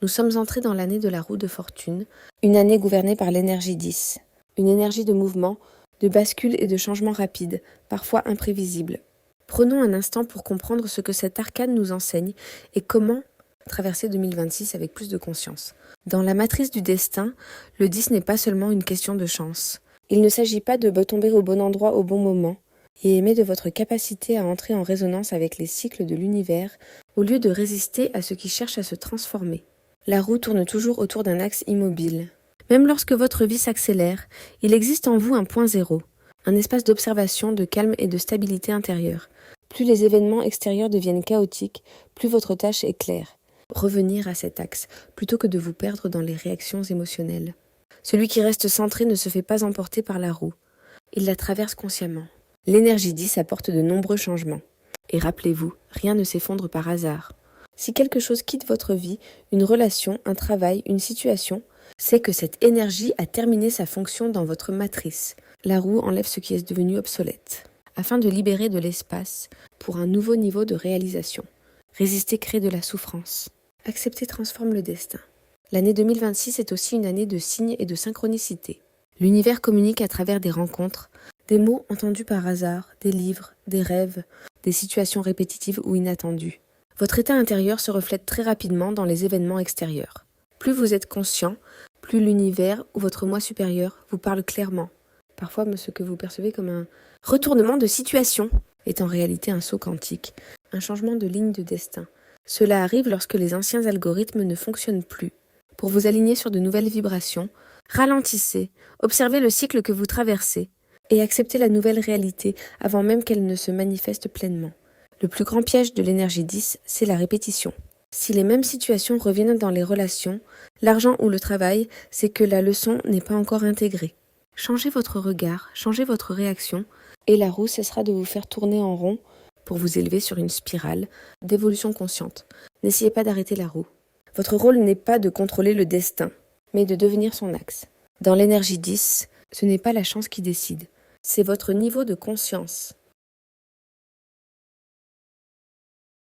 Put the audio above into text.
Nous sommes entrés dans l'année de la roue de fortune, une année gouvernée par l'énergie 10, une énergie de mouvement, de bascule et de changement rapide, parfois imprévisible. Prenons un instant pour comprendre ce que cet arcane nous enseigne et comment traverser 2026 avec plus de conscience. Dans la matrice du destin, le 10 n'est pas seulement une question de chance. Il ne s'agit pas de tomber au bon endroit au bon moment, et émet de votre capacité à entrer en résonance avec les cycles de l'univers au lieu de résister à ce qui cherche à se transformer. La roue tourne toujours autour d'un axe immobile. Même lorsque votre vie s'accélère, il existe en vous un point zéro, un espace d'observation, de calme et de stabilité intérieure. Plus les événements extérieurs deviennent chaotiques, plus votre tâche est claire. Revenir à cet axe, plutôt que de vous perdre dans les réactions émotionnelles. Celui qui reste centré ne se fait pas emporter par la roue. Il la traverse consciemment. L'énergie 10 apporte de nombreux changements. Et rappelez-vous, rien ne s'effondre par hasard. Si quelque chose quitte votre vie, une relation, un travail, une situation, c'est que cette énergie a terminé sa fonction dans votre matrice. La roue enlève ce qui est devenu obsolète, afin de libérer de l'espace pour un nouveau niveau de réalisation. Résister crée de la souffrance. Accepter transforme le destin. L'année 2026 est aussi une année de signes et de synchronicité. L'univers communique à travers des rencontres, des mots entendus par hasard, des livres, des rêves, des situations répétitives ou inattendues. Votre état intérieur se reflète très rapidement dans les événements extérieurs. Plus vous êtes conscient, plus l'univers ou votre moi supérieur vous parle clairement. Parfois, ce que vous percevez comme un retournement de situation est en réalité un saut quantique, un changement de ligne de destin. Cela arrive lorsque les anciens algorithmes ne fonctionnent plus. Pour vous aligner sur de nouvelles vibrations, ralentissez, observez le cycle que vous traversez et acceptez la nouvelle réalité avant même qu'elle ne se manifeste pleinement. Le plus grand piège de l'énergie 10, c'est la répétition. Si les mêmes situations reviennent dans les relations, l'argent ou le travail, c'est que la leçon n'est pas encore intégrée. Changez votre regard, changez votre réaction, et la roue cessera de vous faire tourner en rond pour vous élever sur une spirale d'évolution consciente. N'essayez pas d'arrêter la roue. Votre rôle n'est pas de contrôler le destin, mais de devenir son axe. Dans l'énergie 10, ce n'est pas la chance qui décide, c'est votre niveau de conscience.